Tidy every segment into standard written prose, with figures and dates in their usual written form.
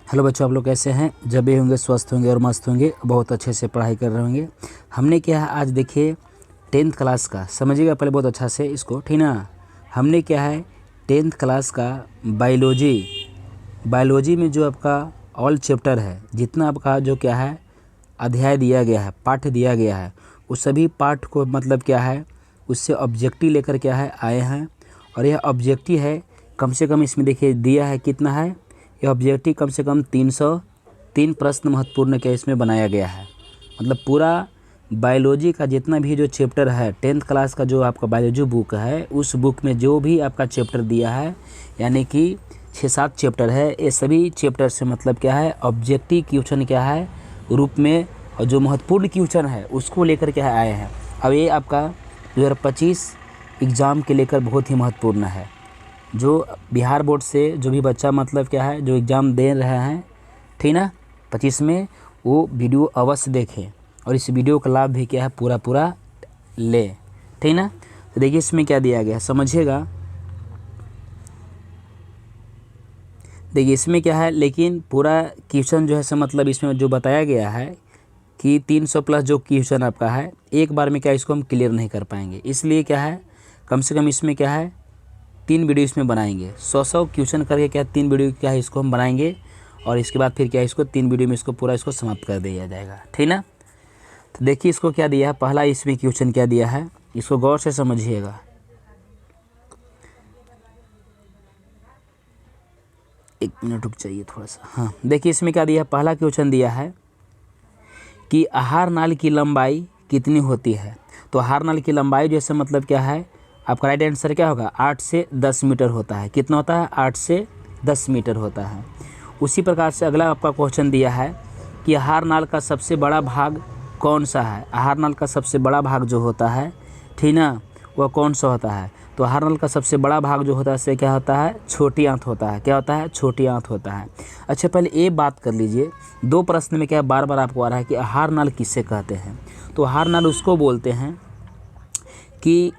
Hello बच्चों, आप लोग कैसे हैं। जब भी होंगे स्वस्थ होंगे और मस्त होंगे, बहुत अच्छे से पढ़ाई कर रहे होंगे। हमने क्या है आज देखिए 10th क्लास का, समझिएगा पहले बहुत अच्छा से इसको, ठीक ना। हमने क्या है 10th क्लास का बायोलॉजी में जो आपका ऑल चैप्टर है, जितना आपका जो क्या है अध्याय दिया गया है, पाठ दिया गया है, उस सभी पाठ को मतलब क्या है उससे ऑब्जेक्टिव लेकर क्या है आए हैं। और यह ऑब्जेक्टिव है कम से कम, इसमें देखिए दिया है कितना है, यह ऑब्जेक्टिव कम से कम 303 प्रश्न महत्वपूर्ण के इसमें बनाया गया है। मतलब पूरा बायोलॉजी का जितना भी जो चैप्टर है 10th क्लास का, जो आपका बायोलॉजी बुक है, उस बुक में जो भी आपका चैप्टर दिया है, यानी कि 6-7 चैप्टर है, ये सभी चैप्टर से मतलब क्या है ऑब्जेक्टिव क्वेश्चन क्या है रूप में, और जो महत्वपूर्ण क्वेश्चन है उसको लेकर क्या आए हैं। अब ये आपका 2025 एग्ज़ाम के लेकर बहुत ही महत्वपूर्ण है। जो बिहार बोर्ड से जो भी बच्चा मतलब क्या है जो एग्ज़ाम दे रहे हैं, ठीक ना 25 में, वो वीडियो अवश्य देखें और इस वीडियो का लाभ भी क्या है पूरा ले, ठीक ना। तो देखिए इसमें क्या दिया गया है समझिएगा। देखिए इसमें क्या है, लेकिन पूरा क्वेश्चन जो है से मतलब इसमें जो बताया गया है कि 300 प्लस जो क्वेश्चन आपका है, एक बार में क्या इसको हम क्लियर नहीं कर पाएंगे। इसलिए क्या है कम से कम इसमें क्या है 3 वीडियो इसमें बनाएंगे, 100 क्वेश्चन करके क्या 3 वीडियो क्या है इसको हम बनाएंगे, और इसके बाद फिर क्या इसको 3 वीडियो में इसको पूरा इसको समाप्त कर दिया जाएगा, ठीक ना। तो देखिए इसको क्या दिया है, पहला इसमें क्वेश्चन क्या दिया है, इसको गौर से समझिएगा। एक मिनट रुक चाहिए थोड़ा सा। हाँ देखिए इसमें क्या दिया है, पहला क्वेश्चन दिया है कि आहार नाल की लंबाई कितनी होती है। तो आहार नाल की लंबाई जैसे मतलब क्या है, आपका राइट आंसर क्या होगा 8 से 10 मीटर होता है। कितना होता है 8 से 10 मीटर होता है। उसी प्रकार से अगला आपका क्वेश्चन दिया है कि आहार नाल का सबसे बड़ा भाग कौन सा है। आहार नाल का सबसे बड़ा भाग जो होता है, ठीक ना, वह कौन सा होता है। तो आहार नाल का सबसे बड़ा भाग जो होता है से क्या होता है, छोटी आंत होता है। क्या होता है, छोटी आंत होता है। अच्छा पहले ये बात कर लीजिए, 2 प्रश्न में क्या बार बार आपको आ रहा है कि आहार नाल किससे कहते हैं। तो आहार नाल उसको बोलते हैं कि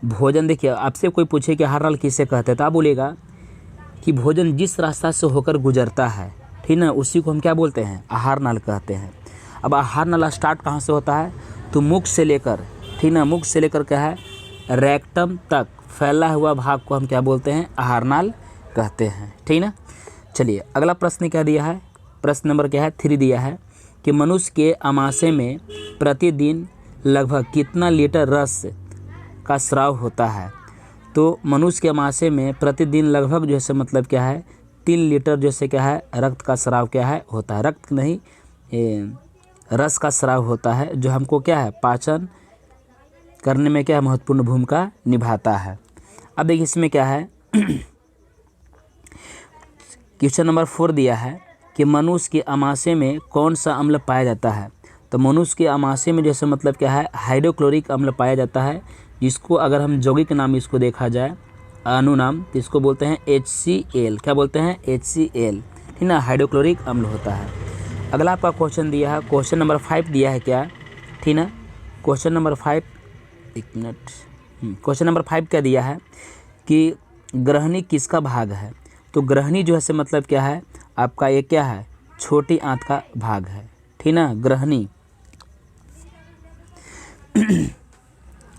भोजन, देखिए आपसे कोई पूछे कि आहार नाल किससे कहते हैं, तो आप बोलेगा कि भोजन जिस रास्ता से होकर गुजरता है, ठीक ना, उसी को हम क्या बोलते हैं आहार नाल कहते हैं। अब आहार नाल स्टार्ट कहाँ से होता है, तो मुख से लेकर, ठीक ना, मुख से लेकर क्या है रेक्टम तक फैला हुआ भाग को हम क्या बोलते हैं आहार नाल कहते हैं, ठीक ना। चलिए अगला प्रश्न क्या दिया है, प्रश्न नंबर क्या है 3 दिया है कि मनुष्य के आमाशय में प्रतिदिन लगभग कितना लीटर रस का स्राव होता है। तो मनुष्य के आमाशय में प्रतिदिन लगभग जो है मतलब क्या है 3 लीटर जैसे क्या है रक्त का स्राव क्या है होता है। रक्त नहीं, रस का स्राव होता है, जो हमको क्या है पाचन करने में क्या महत्वपूर्ण भूमिका निभाता है। अब देखिए इसमें क्या है क्वेश्चन नंबर 4 दिया है कि मनुष्य के आमाशय में कौन सा अम्ल पाया जाता है। तो मनुष्य के आमाशय में जैसे मतलब क्या है हाइड्रोक्लोरिक अम्ल पाया जाता है, जिसको अगर हम यौगिक नाम इसको देखा जाए अनुनाम, तो इसको बोलते हैं HCl। क्या बोलते हैं HCl, ठीक ना, हाइड्रोक्लोरिक अम्ल होता है। अगला आपका क्वेश्चन दिया है, क्वेश्चन नंबर 5 दिया है क्या, ठीक ना, क्वेश्चन नंबर 5, एक मिनट, क्वेश्चन नंबर 5 क्या दिया है कि ग्रहणी किसका भाग है। तो ग्रहणी जो है से मतलब क्या है आपका ये क्या है छोटी आंत का भाग है, ठीक ना, ग्रहणी।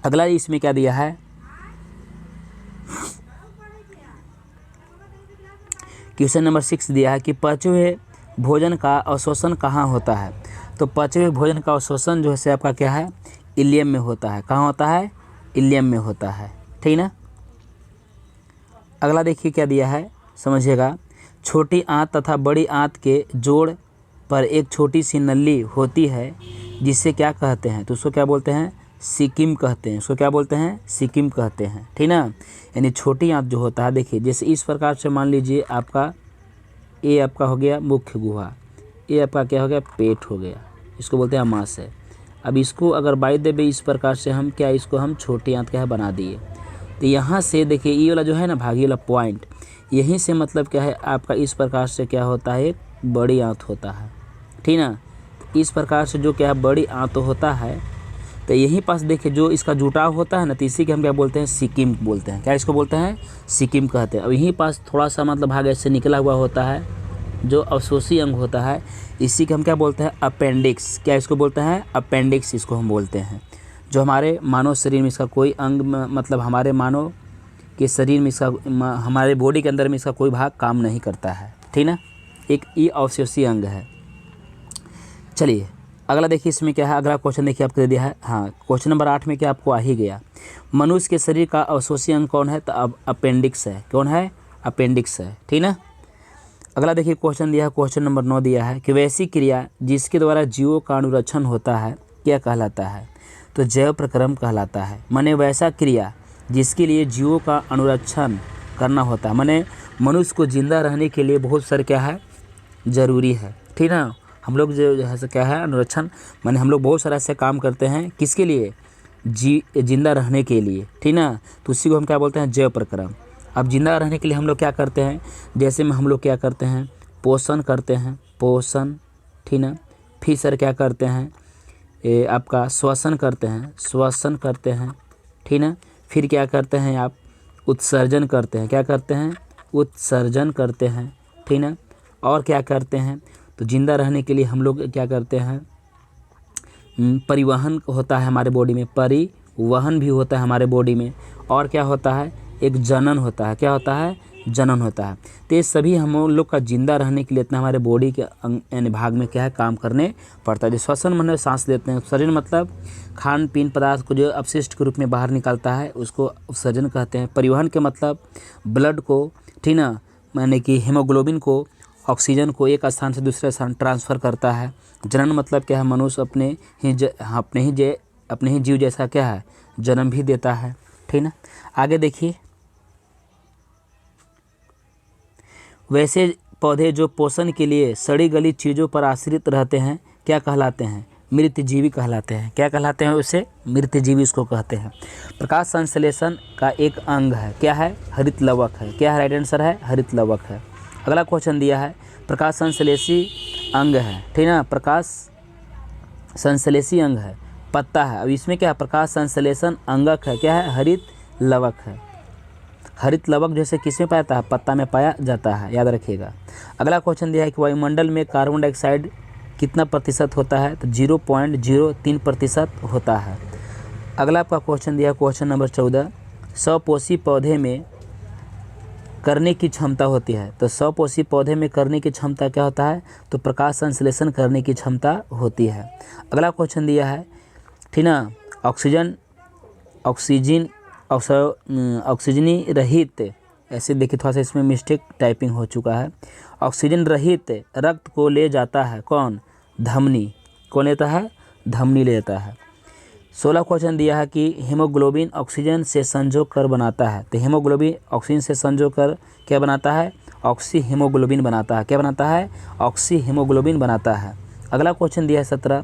अगला इसमें क्या दिया है, क्वेश्चन नंबर 6 दिया है कि पचे हुए भोजन का अवशोषण कहाँ होता है। तो पचे हुए भोजन का अवशोषण जो है आपका क्या है इलियम में होता है। कहाँ होता है, इलियम में होता है, ठीक ना। अगला देखिए क्या दिया है समझिएगा, छोटी आंत तथा बड़ी आंत के जोड़ पर एक छोटी सी नली होती है, जिसे क्या कहते हैं। तो उसको क्या बोलते हैं सिक्किम कहते हैं। उसको क्या बोलते हैं सिक्किम कहते हैं, ठीक ना। यानी छोटी आंत जो होता है, देखिए जैसे इस प्रकार से मान लीजिए आपका ये आपका हो गया मुख्य गुहा, ये आपका क्या हो गया पेट हो गया, इसको बोलते हैं आमाशय। अब इसको अगर बाई द वे इस प्रकार से हम क्या इसको हम छोटी आंत क्या है बना दिए, तो यहाँ से देखिए ये वाला जो है ना भागी वाला पॉइंट, यहीं से मतलब क्या है आपका इस प्रकार से क्या होता है एक बड़ी आंत होता है, ठीक ना। इस प्रकार से जो क्या है बड़ी आंत होता है, तो यहीं पास देखिए जो इसका जुटाव होता है ना, तो इसी के हम क्या बोलते हैं सिक्किम बोलते हैं। क्या इसको बोलते हैं सिक्किम कहते हैं। अब यहीं पास थोड़ा सा मतलब भाग ऐसे निकला हुआ होता है, जो अवशोषी अंग होता है इसी को हम क्या बोलते हैं, अपेंडिक्स। क्या इसको बोलते हैं, अपेंडिक्स इसको हम बोलते हैं। जो हमारे मानव शरीर में इसका कोई अंग मतलब हमारे मानव के शरीर में इसका हमारे बॉडी के अंदर में इसका कोई भाग काम नहीं करता है, ठीक ना। एक ये अवशोषी अंग है। चलिए अगला देखिए इसमें क्या है, अगला क्वेश्चन देखिए आपको दे दिया है। हाँ, क्वेश्चन नंबर 8 में क्या आपको आ ही गया। मनुष्य के शरीर का अवशोषी अंग कौन है, तो अब अपेंडिक्स है। कौन है, अपेंडिक्स है, ठीक ना। अगला देखिए क्वेश्चन दिया है, क्वेश्चन नंबर 9 दिया है कि वैसी क्रिया जिसके द्वारा जीवों का अनुरक्षण होता है क्या कहलाता है, तो जैव प्रक्रम कहलाता है। माने वैसा क्रिया जिसके लिए जीवों का अनुरक्षण करना होता है, माने मनुष्य को जिंदा रहने के लिए बहुत सारे क्या है, ज़रूरी है, ठीक ना। हम लोग जो है क्या है, अनुरक्षण माने हम लोग बहुत सारा ऐसे काम करते हैं किसके लिए, जिंदा रहने के लिए, ठीक ना। तो उसी को हम क्या बोलते हैं, जैव प्रक्रम। अब जिंदा रहने के लिए हम लोग क्या करते हैं, जैसे में हम लोग क्या करते हैं, पोषण करते हैं, पोषण, ठीक ना। फिर सर क्या करते हैं, आपका श्वसन करते हैं, श्वसन करते हैं, ठीक ना। फिर क्या करते हैं आप, उत्सर्जन करते हैं। क्या करते हैं, उत्सर्जन करते हैं, ठीक ना। और क्या करते हैं, तो जिंदा रहने के लिए हम लोग क्या करते हैं, परिवहन होता है हमारे बॉडी में, परिवहन भी होता है हमारे बॉडी में। और क्या होता है, एक जनन होता है। क्या होता है, जनन होता है। तो ये सभी हम लोग का जिंदा रहने के लिए इतना हमारे बॉडी के अंग यानी भाग में क्या है, काम करने पड़ता है। जो श्वसन मतलब सांस लेते हैं, शरीर मतलब खान पीन पदार्थ को जो अपशिष्ट के रूप में बाहर निकालता है उसको उत्सर्जन कहते हैं। परिवहन के मतलब ब्लड को, ठीक ना, यानी कि हीमोग्लोबिन को, ऑक्सीजन को एक स्थान से दूसरे स्थान ट्रांसफ़र करता है। जनन मतलब क्या है, मनुष्य अपने ही जीव जैसा क्या है, जन्म भी देता है, ठीक ना। आगे देखिए, वैसे पौधे जो पोषण के लिए सड़ी गली चीज़ों पर आश्रित रहते हैं क्या कहलाते हैं, मृतजीवी कहलाते हैं। क्या कहलाते हैं, उसे मृतजीवी इसको कहते हैं। प्रकाश संश्लेषण का एक अंग है, क्या है, हरित लवक है। क्या है, राइट आंसर है हरित लवक है। अगला क्वेश्चन दिया है, प्रकाश संश्लेषी अंग है, ठीक ना, प्रकाश संश्लेषी अंग है, पत्ता है। अब इसमें क्या है, प्रकाश संश्लेषण अंगक है, क्या है, हरित लवक है। हरित लवक जैसे किस में पाया जाता है, पत्ता में पाया जाता है, याद रखिएगा। अगला क्वेश्चन दिया है कि वायुमंडल में कार्बन डाइऑक्साइड कितना प्रतिशत होता है, तो 0.03% होता है। अगला आपका क्वेश्चन दिया है, क्वेश्चन नंबर 14, स्वपोषी पौधे में करने की क्षमता होती है, तो स्वपोषी पौधे में करने की क्षमता क्या होता है, तो प्रकाश संश्लेषण करने की क्षमता होती है। अगला क्वेश्चन दिया है, ठीक ना, ऑक्सीजनी रहित, ऐसे देखिए थोड़ा सा इसमें मिस्टेक टाइपिंग हो चुका है। ऑक्सीजन रहित रक्त को ले जाता है कौन, धमनी। कौन लेता है, धमनी लेता है। 16 क्वेश्चन दिया है कि हीमोग्लोबिन ऑक्सीजन से संजोग कर बनाता है, तो हीमोग्लोबिन ऑक्सीजन से संजोग कर क्या बनाता है, ऑक्सी हीमोग्लोबिन बनाता है। क्या बनाता है, ऑक्सी हीमोग्लोबिन बनाता है। अगला क्वेश्चन दिया है 17,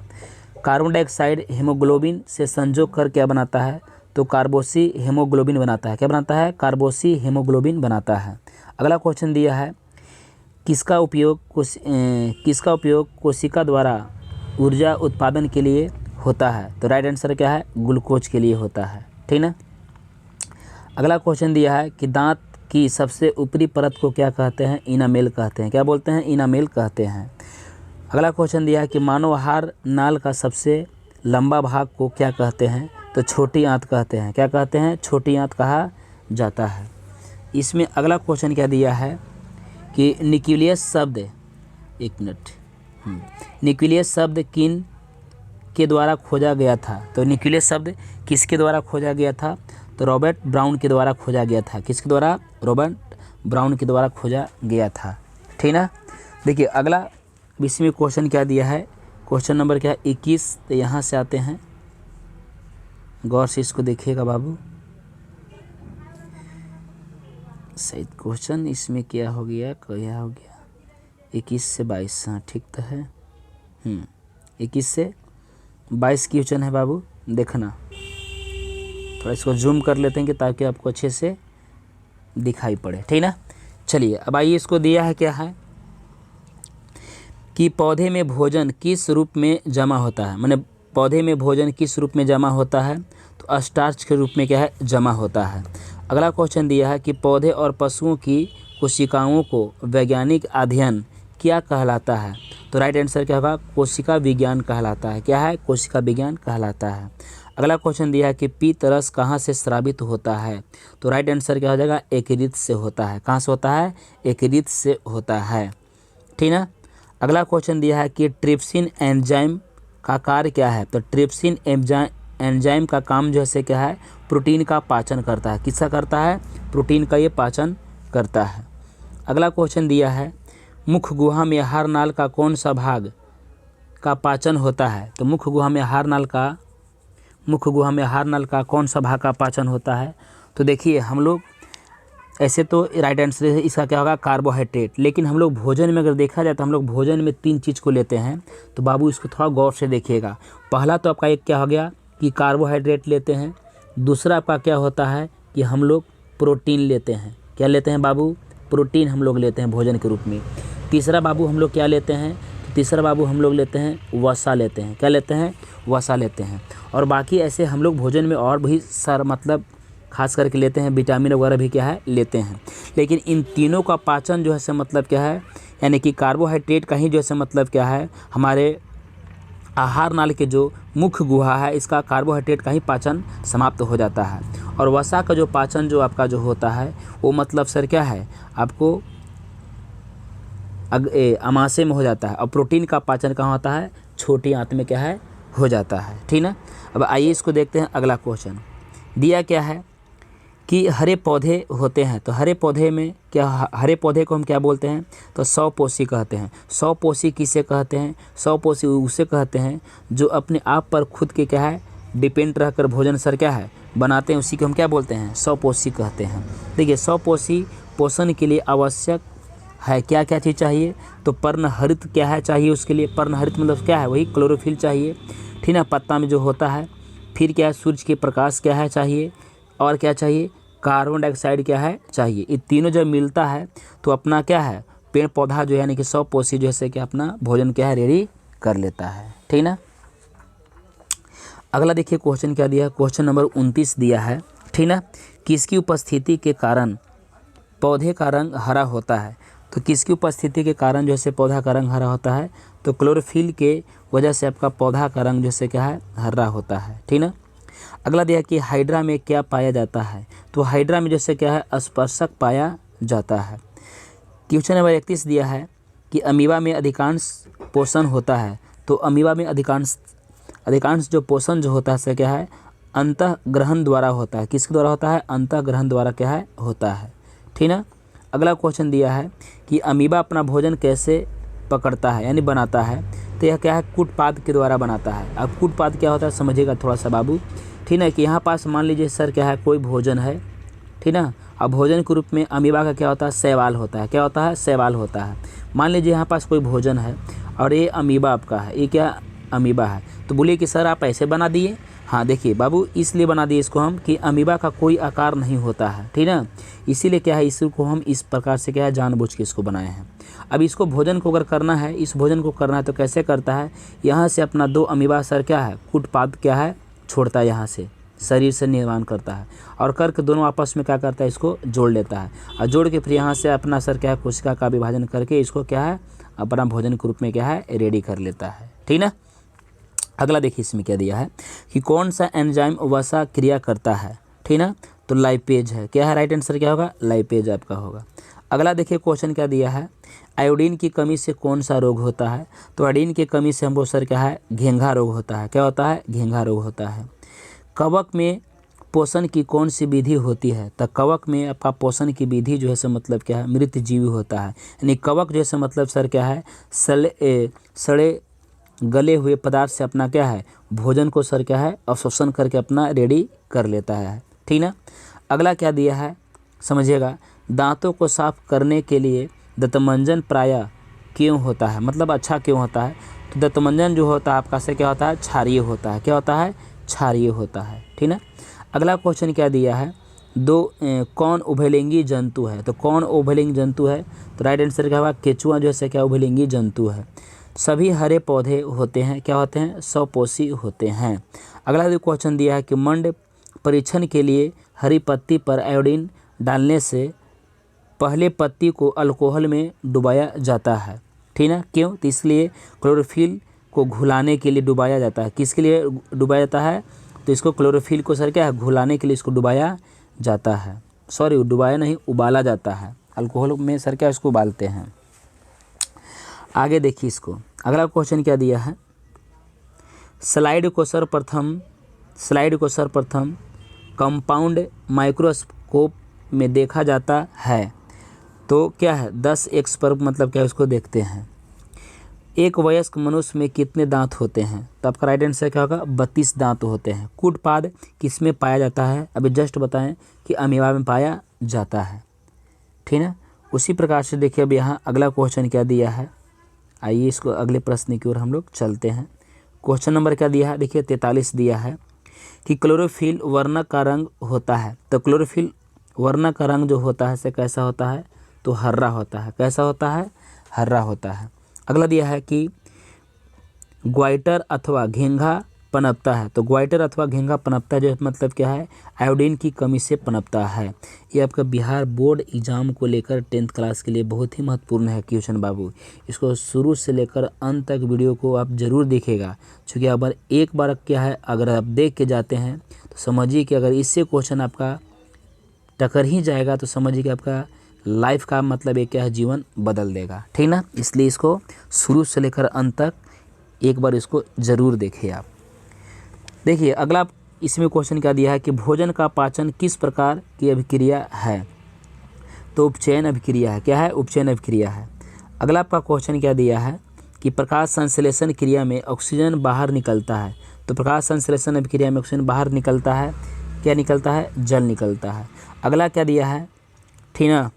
कार्बन डाइऑक्साइड हीमोग्लोबिन से संजोग कर क्या बनाता है, तो कार्बोसी हीमोग्लोबिन बनाता है। क्या बनाता है, कार्बोसी हीमोग्लोबिन बनाता है। अगला क्वेश्चन दिया है, किसका उपयोग कोशिका द्वारा ऊर्जा उत्पादन के लिए होता है, तो राइट आंसर क्या है, ग्लूकोज के लिए होता है, ठीक ना। अगला क्वेश्चन दिया है कि दांत की सबसे ऊपरी परत को क्या कहते हैं, इनामेल कहते हैं। क्या बोलते हैं, इनामेल कहते हैं। अगला क्वेश्चन दिया है कि मानव आहार नाल का सबसे लंबा भाग को क्या कहते हैं, तो छोटी आंत कहते हैं। क्या कहते हैं, छोटी आंत कहा जाता है। इसमें अगला क्वेश्चन क्या दिया है कि न्यूक्लियस शब्द, एक मिनट, न्यूक्लियस शब्द किन के द्वारा खोजा गया था, तो न्यूक्लियस शब्द किसके द्वारा खोजा गया था, तो रॉबर्ट ब्राउन के द्वारा खोजा गया था। किसके द्वारा, रॉबर्ट ब्राउन के द्वारा खोजा गया था, ठीक ना। देखिए अगला इसमें क्वेश्चन क्या दिया है, क्वेश्चन नंबर क्या है, 21। तो यहाँ से आते हैं, गौर से इसको देखिएगा बाबू। सही क्वेश्चन इसमें क्या हो गया, 21 से 22, हाँ ठीक तो है। 21 से 22 की क्वेश्चन है बाबू, देखना थोड़ा इसको जूम कर लेते हैं कि ताकि आपको अच्छे से दिखाई पड़े, ठीक ना। चलिए अब आइए, इसको दिया है क्या है कि पौधे में भोजन किस रूप में जमा होता है, माने पौधे में भोजन किस रूप में जमा होता है, तो स्टार्च के रूप में क्या है, जमा होता है। अगला क्वेश्चन दिया है कि पौधे और पशुओं की कोशिकाओं को वैज्ञानिक अध्ययन क्या कहलाता है? तो राइट आंसर क्या होगा? कोशिका विज्ञान कहलाता है। क्या है? कोशिका विज्ञान कहलाता है। अगला क्वेश्चन दिया है कि पीत रस कहाँ से स्रावित होता है? तो राइट आंसर क्या हो जाएगा? यकृत से होता है। कहाँ से होता है? यकृत से होता है। ठीक ना। अगला क्वेश्चन दिया है कि ट्रिप्सिन एंजाइम का कार्य क्या है? तो ट्रिप्सिन एंजाइम का काम जो है क्या है? प्रोटीन का पाचन करता है। किसका करता है? प्रोटीन का ये पाचन करता है। अगला क्वेश्चन दिया है मुख गुहा में आहार नाल का कौन सा भाग का पाचन होता है? तो मुख गुहा में आहार नाल का कौन सा भाग का पाचन होता है? तो देखिए हम लोग ऐसे तो राइट आंसर है इसका क्या होगा? कार्बोहाइड्रेट। लेकिन हम लोग भोजन में अगर देखा जाए तो हम लोग भोजन में 3 चीज़ को लेते हैं। तो बाबू इसको थोड़ा गौर से देखिएगा। पहला तो आपका एक क्या हो गया कि कार्बोहाइड्रेट लेते हैं। दूसरा आपका क्या होता है कि हम लोग प्रोटीन लेते हैं। क्या लेते हैं बाबू? प्रोटीन हम लोग लेते हैं भोजन के रूप में। तीसरा बाबू हम लोग क्या लेते हैं? तो तीसरा बाबू हम लोग लेते हैं वसा लेते हैं। क्या लेते हैं? वसा लेते हैं। और बाकी ऐसे हम लोग भोजन में और भी मतलब खास करके लेते हैं, विटामिन वगैरह भी क्या है लेते हैं। लेकिन इन तीनों का पाचन जो है मतलब क्या है, यानी कि कार्बोहाइड्रेट का ही जो है मतलब क्या है, हमारे आहार नाल के जो मुख्य गुहा है इसका कार्बोहाइड्रेट का ही पाचन समाप्त हो जाता है। और वसा का जो पाचन जो आपका जो होता है वो मतलब सर क्या है आपको अमाशय में हो जाता है। और प्रोटीन का पाचन कहाँ होता है? छोटी आंत में क्या है हो जाता है। ठीक ना। अब आइए इसको देखते हैं। अगला क्वेश्चन दिया क्या है कि हरे पौधे होते हैं। तो हरे पौधे में क्या, हरे पौधे को हम क्या बोलते हैं? तो स्वपोषी कहते हैं। स्वपोषी किसे कहते हैं? स्वपोषी उसे कहते हैं जो अपने आप पर खुद के क्या है डिपेंड रहकर भोजन सर क्या है बनाते हैं, उसी को हम क्या बोलते हैं? स्वपोषी कहते हैं। देखिए स्वपोषी पोषण के लिए आवश्यक है क्या क्या चीज़ चाहिए? तो पर्णहरित क्या है चाहिए उसके लिए? पर्णहरित मतलब क्या है? वही क्लोरोफिल चाहिए। ठीक ना। पत्ता में जो होता है। फिर क्या है? सूर्य के प्रकाश क्या है चाहिए। और क्या चाहिए? कार्बन डाइऑक्साइड क्या है चाहिए। ये तीनों जब मिलता है तो अपना क्या है पेड़ पौधा जो यानी कि स्वपोषी जो है कि अपना भोजन क्या है रेडी कर लेता है। ठीक ना। अगला देखिए क्वेश्चन क्या दिया है? क्वेश्चन नंबर 29 दिया है। ठीक ना। किसकी उपस्थिति के कारण पौधे का रंग हरा होता है? तो किसकी उपस्थिति के कारण जो है पौधा का रंग हरा होता है? तो क्लोरोफिल के वजह से आपका पौधा का रंग जो है क्या है हरा होता है। ठीक ना। अगला दिया कि हाइड्रा में क्या पाया जाता है? तो हाइड्रा में जैसे क्या है स्पर्शक पाया जाता है। क्वेश्चन नंबर 31 दिया है कि अमीबा में अधिकांश पोषण होता है। तो अमीबा में अधिकांश जो पोषण जो होता है से क्या है अंतःग्रहण द्वारा होता है। किसके द्वारा होता है? अंतःग्रहण द्वारा क्या है होता है। ठीक ना। अगला क्वेश्चन दिया है कि अमीबा अपना भोजन कैसे पकड़ता है यानी बनाता है? तो यह क्या है कूटपाद के द्वारा बनाता है। अब कूटपाद क्या होता है समझिएगा थोड़ा सा बाबू। ठीक है कि यहाँ पास मान लीजिए सर क्या है कोई भोजन है। ठीक ना। अब भोजन के रूप में अमीबा का क्या होता है? शैवाल होता है। क्या होता है? शैवाल होता है। मान लीजिए यहाँ पास कोई भोजन है और ये अमीबा आपका है। ये क्या अमीबा है? तो बोलिए कि सर आप ऐसे बना दिए। हाँ देखिए बाबू इसलिए बना दिए इसको हम कि अमीबा का कोई आकार नहीं होता है। ठीक ना। इसीलिए क्या है इसको हम इस प्रकार से क्या है जानबूझ के इसको बनाए हैं। अब इसको भोजन को अगर करना है, इस भोजन को करना है तो कैसे करता है? यहाँ से अपना 2 अमीबा सर क्या है कूटपाद क्या है छोड़ता है, यहाँ से शरीर से निर्माण करता है और करके दोनों आपस में क्या करता है इसको जोड़ लेता है। और जोड़ के फिर यहाँ से अपना सर क्या है कोशिका का विभाजन करके इसको क्या है अपना भोजन के रूप में क्या है रेडी कर लेता है। ठीक ना। अगला देखिए इसमें क्या दिया है कि कौन सा एंजाइम वसा क्रिया करता है? ठीक ना। तो लाइपेज है। क्या है राइट आंसर क्या होगा? लाइपेज आपका होगा। अगला देखिए क्वेश्चन क्या दिया है आयोडीन की कमी से कौन सा रोग होता है? तो आयोडीन की कमी से हमको सर क्या है घेंघा रोग होता है। क्या होता है? घेंघा रोग होता है। कवक में पोषण की कौन सी विधि होती है? तो कवक में आपका पोषण की विधि जो है सो मतलब क्या है मृत जीवी होता है। यानी कवक जो है मतलब सर क्या है सड़े गले हुए पदार्थ से अपना क्या है भोजन को सर क्या है अवशोषण करके अपना रेडी कर लेता है। ठीक ना। अगला क्या दिया है समझिएगा दांतों को साफ करने के लिए दंतमंजन प्रायः क्यों होता है? मतलब अच्छा क्यों होता है? तो दंतमंजन जो होता है आपका से क्या होता है क्षारीय होता है। क्या होता है? क्षारीय होता है। ठीक ना। अगला क्वेश्चन क्या दिया है कौन उभयलिंगी जंतु है? तो कौन उभयलिंगी जंतु है? तो राइट आंसर क्या होगा केंचुआ जो है क्या उभयलिंगी जंतु है। सभी हरे पौधे होते हैं क्या होते हैं? स्वपोषी होते हैं। अगला जो क्वेश्चन दिया है कि मंड परीक्षण के लिए हरी पत्ती पर आयोडीन डालने से पहले पत्ती को अल्कोहल में डुबाया जाता है। ठीक ना। क्यों? तो इसलिए क्लोरोफिल को घुलाने के लिए डुबाया जाता है। किसके लिए डुबाया जाता है? तो इसको क्लोरोफिल को सर क्या है, घुलाने के लिए इसको डुबाया जाता है। सॉरी, डुबाया नहीं, उबाला जाता है। अल्कोहल में सर क्या, इसको उबालते हैं। आगे देखिए इसको, अगला क्वेश्चन क्या दिया है। स्लाइड को सर्वप्रथम कंपाउंड माइक्रोस्कोप में देखा जाता है तो क्या है, 10x पर, मतलब क्या है, उसको देखते हैं। एक वयस्क मनुष्य में कितने दांत होते हैं? तो आपका राइट आंसर क्या होगा, 32 दांत होते हैं। कूटपाद किस में पाया जाता है? अभी जस्ट बताएं कि अमीबा में पाया जाता है, ठीक है। उसी प्रकार से देखिए अब यहाँ अगला क्वेश्चन क्या दिया है। आइए इसको अगले प्रश्न की ओर हम लोग चलते हैं। क्वेश्चन नंबर क्या दिया है, देखिए 43 दिया है कि क्लोरोफिल वर्णक का रंग होता है। तो क्लोरोफिल वर्णक का रंग जो होता है से कैसा होता है, तो हरा होता है। कैसा होता है? हरा होता है। अगला दिया है कि ग्वाइटर अथवा घेंघा पनपता है। तो ग्वाइटर अथवा घेंघा पनपता है जो मतलब क्या है, आयोडीन की कमी से पनपता है। ये आपका बिहार बोर्ड एग्जाम को लेकर 10th क्लास के लिए बहुत ही महत्वपूर्ण है क्वेश्चन बाबू। इसको शुरू से लेकर अंत तक वीडियो को आप ज़रूर देखिएगा, क्योंकि अगर एक बार क्या है, अगर आप देख के जाते हैं तो समझिए कि अगर इससे क्वेश्चन आपका टकर ही जाएगा तो समझिए कि आपका लाइफ का मतलब एक क्या है, जीवन बदल देगा, ठीक ना। इसलिए इसको शुरू से लेकर अंत तक एक बार इसको ज़रूर देखिए आप। देखिए अगला इसमें क्वेश्चन क्या दिया है कि भोजन का पाचन किस प्रकार की अभिक्रिया है? तो उपचयन अभिक्रिया है। क्या है? उपचयन अभिक्रिया है। अगला आपका क्वेश्चन क्या दिया है कि प्रकाश संश्लेषण क्रिया में ऑक्सीजन बाहर निकलता है। तो प्रकाश संश्लेषण अभिक्रिया में ऑक्सीजन बाहर निकलता है, क्या निकलता है? जल निकलता है। अगला क्या दिया है, ठीक ना,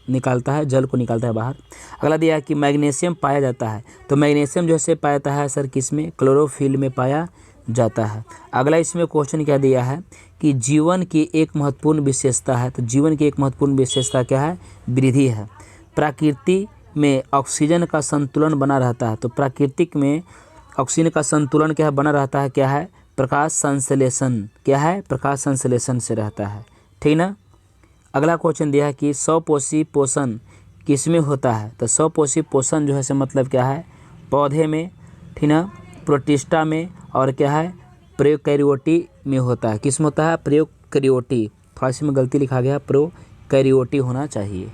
निकालता है, जल को निकालता है बाहर। अगला दिया है कि मैग्नीशियम पाया जाता है। तो मैग्नीशियम जो है पाया जाता है सर किस में? क्लोरोफिल में पाया जाता है। अगला इसमें क्वेश्चन क्या दिया है कि जीवन की एक महत्वपूर्ण विशेषता है। तो जीवन की एक महत्वपूर्ण विशेषता क्या है? वृद्धि है। प्रकृति में ऑक्सीजन का संतुलन बना रहता है। तो प्राकृतिक में ऑक्सीजन का संतुलन क्या है, बना रहता है, क्या है? प्रकाश संश्लेषण। क्या है? प्रकाश संश्लेषण से रहता है, ठीक ना। अगला क्वेश्चन दिया है कि स्वपोषी पोषण किस में होता है। तो स्वपोषी पोषण जो है से मतलब क्या है, पौधे में, ठीक ना, प्रोटिस्टा में, और क्या है, प्रोकैरियोटी में होता है। किस में होता है? प्रोकैरियोटी। थोड़ा सी में गलती लिखा गया, प्रोकैरियोटी होना चाहिए।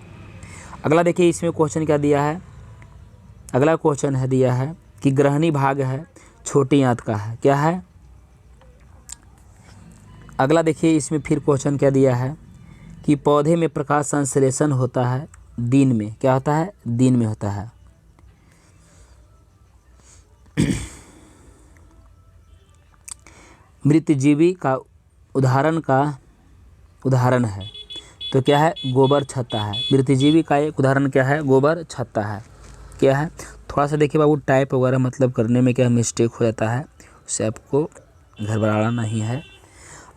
अगला देखिए इसमें क्वेश्चन क्या दिया है। अगला क्वेश्चन है दिया है कि ग्रहणी भाग है छोटी आंत का है। क्या है? अगला देखिए इसमें फिर क्वेश्चन क्या दिया है कि पौधे में प्रकाश संश्लेषण होता है दिन में। क्या होता है? दिन में होता है। मृतजीवी का उदाहरण है। तो क्या है? गोबर छत्ता है। मृतजीवी का एक उदाहरण क्या है? गोबर छत्ता है। क्या है? थोड़ा सा देखिए बाबू, टाइप वगैरह मतलब करने में क्या मिस्टेक हो जाता है, उससे आपको घबराना नहीं है।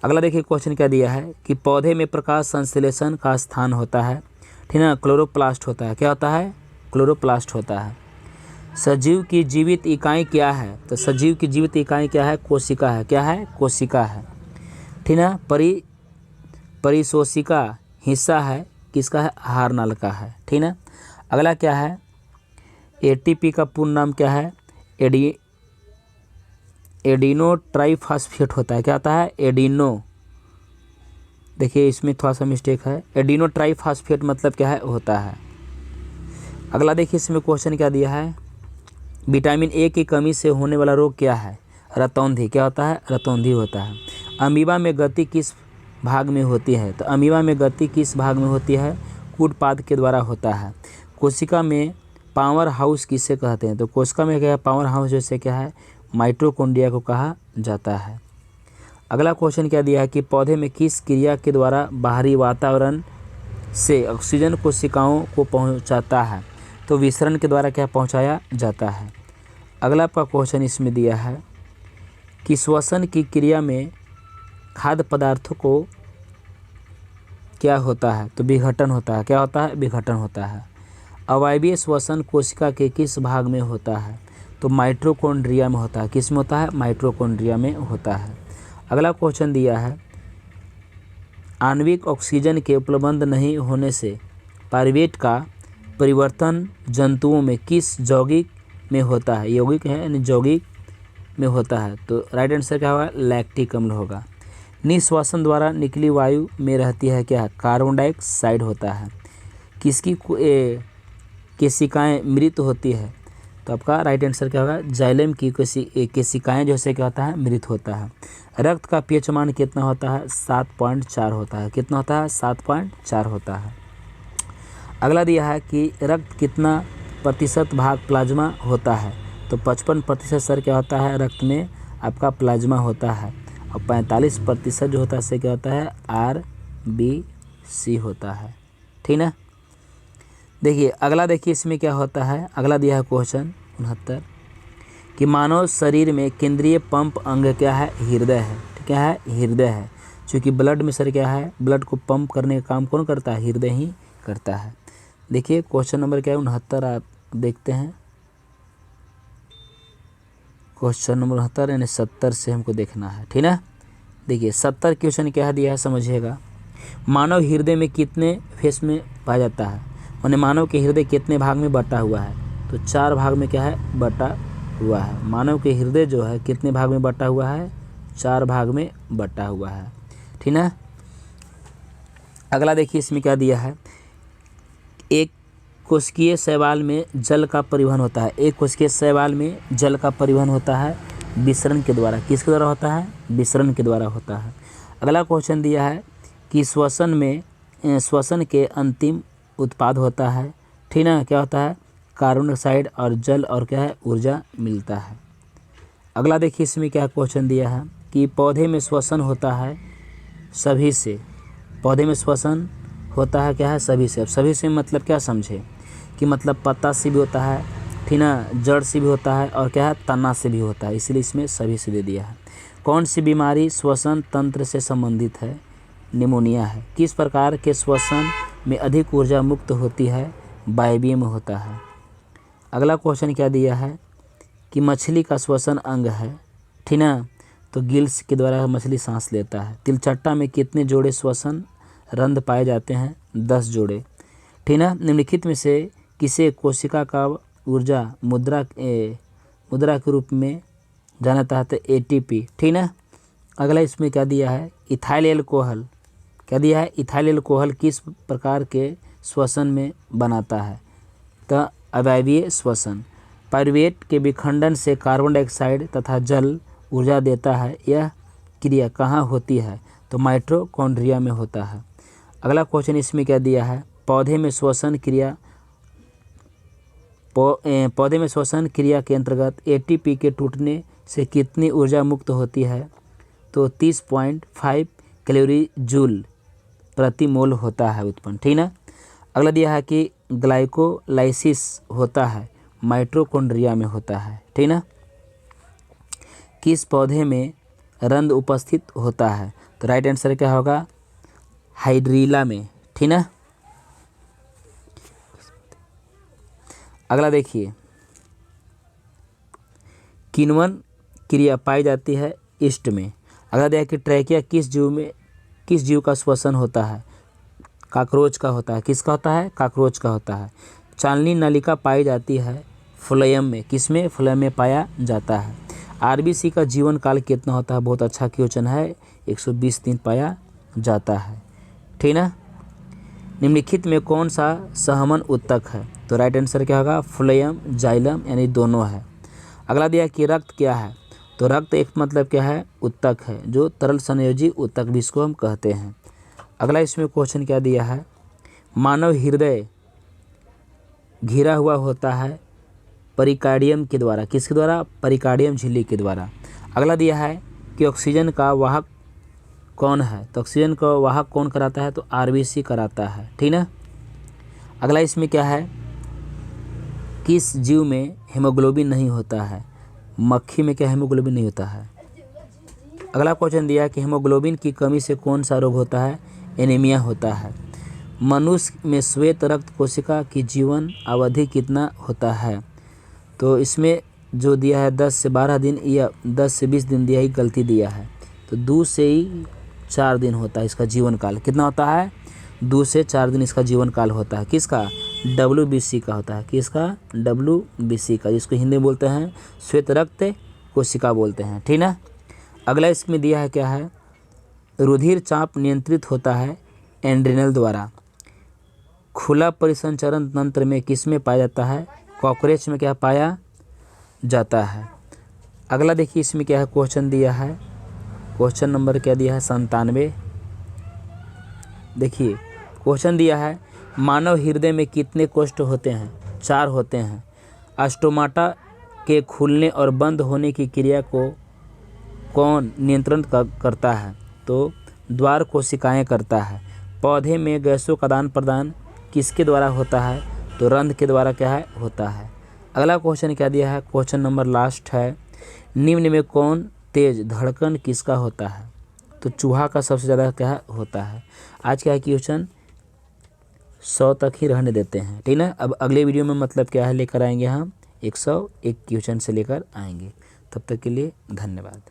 अगला देखिए क्वेश्चन क्या दिया है कि पौधे में प्रकाश संश्लेषण का स्थान होता है, ठीक है, क्लोरोप्लास्ट होता है। क्या होता है? क्लोरोप्लास्ट होता है। सजीव की जीवित इकाई क्या है? तो सजीव की जीवित इकाई क्या है? कोशिका है। क्या है? कोशिका है, ठीक है। परिशोषिका हिस्सा है किसका है? आहार नाल का है, ठीक है। अगला क्या है, एटीपी का पूर्ण नाम क्या है? एडिनो ट्राइफॉस्फेट होता है। क्या होता है? एडिनो, देखिए इसमें थोड़ा सा मिस्टेक है, एडिनो ट्राइफॉस्फेट मतलब क्या है? होता है। अगला देखिए इसमें क्वेश्चन क्या दिया है, विटामिन ए की कमी से होने वाला रोग क्या है? रतौंधी। क्या होता है? रतौंधी होता है। अमीबा में गति किस भाग में होती है? तो अमीबा में गति किस भाग में होती है? कूटपाद के द्वारा होता है। कोशिका में पावर हाउस किसे कहते हैं? तो कोशिका में क्या है? पावर हाउस जैसे क्या है? माइटोकॉन्ड्रिया को कहा जाता है। अगला क्वेश्चन क्या दिया है कि पौधे में किस क्रिया के द्वारा बाहरी वातावरण से ऑक्सीजन कोशिकाओं को पहुंचाता है? तो विसरण के द्वारा क्या पहुंचाया जाता है। अगला आपका क्वेश्चन इसमें दिया है कि श्वसन की क्रिया में खाद्य पदार्थों को क्या होता है? तो विघटन होता है। क्या होता है? विघटन होता है। अवायवीय श्वसन कोशिका के किस भाग में होता है? तो माइटोकॉन्ड्रिया में होता है। किस में होता है? माइटोकॉन्ड्रिया में होता है। अगला क्वेश्चन दिया है आणविक ऑक्सीजन के उपलब्ध नहीं होने से पाइरूवेट का परिवर्तन जंतुओं में किस यौगिक में होता है? यौगिक है यानी यौगिक में होता है, तो राइट आंसर क्या होगा? लैक्टिक अम्ल होगा। निश्वासन द्वारा निकली वायु में रहती है क्या? कार्बन डाइऑक्साइड होता है। किसकी केशिकाएँ मृत होती है? तो आपका राइट आंसर क्या होगा? जाइलम की केशिकाएँ जो है क्या होता है? मृत होता है। रक्त का पीएच मान कितना होता है? 7.4 होता है। कितना होता है? 7.4 होता है। अगला दिया है कि रक्त कितना प्रतिशत भाग प्लाज्मा होता है? तो 55% सर क्या होता है? रक्त में आपका प्लाज्मा होता है, और 45% जो होता है इससे क्या होता है? RBC होता है। ठीक ना। देखिए अगला, देखिए इसमें क्या होता है। अगला दिया है क्वेश्चन 69 कि मानव शरीर में केंद्रीय पंप अंग क्या है? हृदय है। क्या है? हृदय है। क्योंकि ब्लड में सर क्या है? ब्लड को पंप करने का काम कौन करता है? हृदय ही करता है। देखिए क्वेश्चन नंबर क्या है? 69 आप देखते हैं। क्वेश्चन नंबर 69 यानी 70 से हमको देखना है। ठीक है। देखिए 70 क्वेश्चन क्या दिया है समझिएगा। मानव हृदय में कितने फेस में पाया जाता है? माने मानव के हृदय कितने भाग में बटा हुआ है? तो 4 भाग में क्या है? बटा हुआ है। मानव के हृदय जो है कितने भाग में बटा हुआ है? 4 भाग में बटा हुआ है। ठीक है। अगला देखिए इसमें क्या दिया है। एक कोशिकीय शैवाल में जल का परिवहन होता है। एक कोशिकीय शैवाल में जल का परिवहन होता है विसरण के द्वारा। किसके द्वारा होता है? विसरण के द्वारा होता है। अगला क्वेश्चन दिया है कि श्वसन के अंतिम उत्पाद होता है। ठीक ना। क्या होता है? कार्बन डाइऑक्साइड और जल और क्या है? ऊर्जा मिलता है। अगला देखिए इसमें क्या क्वेश्चन दिया है कि पौधे में श्वसन होता है सभी से। पौधे में श्वसन होता है क्या है? सभी से। अब सभी से मतलब क्या समझे कि मतलब पत्ता से भी होता है, ठीक ना, जड़ से भी होता है और क्या है? तना से भी होता है, इसलिए इसमें सभी से दे दिया है। कौन सी बीमारी श्वसन तंत्र से संबंधित है? निमोनिया है। किस प्रकार के श्वसन में अधिक ऊर्जा मुक्त होती है? वायवीय में होता है। अगला क्वेश्चन क्या दिया है कि मछली का श्वसन अंग है, ठीक ना, तो गिल्स के द्वारा मछली सांस लेता है। तिलचट्टा में कितने जोड़े श्वसन रंध्र पाए जाते हैं? 10 जोड़े। ठीक ना। निम्नलिखित में से किसे कोशिका का ऊर्जा मुद्रा के रूप में जाना जाता है? तो ATP। ठीक ना। अगला इसमें क्या दिया है? Ethyl alcohol. क्या दिया है? इथाइल एल्कोहल किस प्रकार के श्वसन में बनाता है? तो अवायवीय श्वसन। पाइरुवेट के विखंडन से कार्बन डाइऑक्साइड तथा जल ऊर्जा देता है। यह क्रिया कहाँ होती है? तो माइटोकॉन्ड्रिया में होता है। अगला क्वेश्चन इसमें क्या दिया है? पौधे में श्वसन क्रिया के अंतर्गत ATP के टूटने से कितनी ऊर्जा मुक्त होती है? तो 30.5 कैलोरी जूल प्रति मोल होता है उत्पन्न। ठीक ना। अगला दिया है कि ग्लाइकोलाइसिस होता है माइटोकॉन्ड्रिया में होता है। ठीक ना। किस पौधे में रंध्र उपस्थित होता है? तो राइट आंसर क्या होगा? हाइड्रीला में। ठीक ना। अगला देखिए, किण्वन क्रिया पाई जाती है ईस्ट में। अगला देखिए कि ट्रैकिया किस जीव का श्वसन होता है? कॉकरोच का होता है। किसका होता है? कॉकरोच का होता है। चालनी नलिका पाई जाती है फ्लोएम में। किसमें? फ्लोएम में पाया जाता है। RBC का जीवन काल कितना होता है? बहुत अच्छा क्वेश्चन है। 120 दिन पाया जाता है। ठीक ना। निम्नलिखित में कौन सा सहमन उत्तक है? तो राइट आंसर क्या होगा? फ्लोएम जाइलम यानी दोनों है। अगला दिया कि रक्त क्या है? तो रक्त एक मतलब क्या है? उत्तक है, जो तरल संयोजी उत्तक भी इसको हम कहते हैं। अगला इसमें क्वेश्चन क्या दिया है? मानव हृदय घिरा हुआ होता है परिकार्डियम के द्वारा। किसके द्वारा? परिकार्डियम झिल्ली के द्वारा। अगला दिया है कि ऑक्सीजन का वाहक कौन है? तो ऑक्सीजन का वाहक कौन कराता है? तो RBC कराता है। ठीक ना। अगला इसमें क्या है? किस जीव में हीमोग्लोबिन नहीं होता है? मक्खी में क्या हीमोग्लोबिन नहीं होता है? अगला क्वेश्चन दिया कि हीमोग्लोबिन की कमी से कौन सा रोग होता है? एनीमिया होता है। मनुष्य में श्वेत रक्त कोशिका की जीवन अवधि कितना होता है? तो इसमें जो दिया है 10 से 12 दिन या 10 से 20 दिन दिया ही गलती दिया है। तो 2 से ही 4 दिन होता है इसका जीवन काल। कितना होता है? 2 से 4 दिन इसका जीवन काल होता है। किसका? WBC का होता है। किसका? WBC का, जिसको हिंदी में बोलते हैं श्वेत रक्त कोशिका बोलते हैं, ठीक ना। अगला इसमें दिया है क्या है, रुधिर चाप नियंत्रित होता है एड्रिनल द्वारा। खुला परिसंचरण तंत्र में किस में पाया जाता है? कॉकरोच में क्या पाया जाता है। अगला देखिए इसमें क्या है, क्वेश्चन दिया है, क्वेश्चन नंबर क्या दिया है 97। देखिए क्वेश्चन दिया है, मानव हृदय में कितने कोष्ठ होते हैं? 4 होते हैं। स्टोमाटा के खुलने और बंद होने की क्रिया को कौन नियंत्रण करता है? तो द्वार कोशिकाएं करता है। पौधे में गैसों का आदान प्रदान किसके द्वारा होता है? तो रंध्र के द्वारा क्या है होता है। अगला क्वेश्चन क्या दिया है, क्वेश्चन नंबर लास्ट है, निम्न में कौन तेज धड़कन किसका होता है? तो चूहा का सबसे ज़्यादा क्या होता है। आज क्या है क्वेश्चन 100 तक ही रहने देते हैं, ठीक ना। अब अगले वीडियो में मतलब क्या है लेकर आएंगे हम 101 क्वेश्चन से लेकर आएंगे। तब तक के लिए धन्यवाद।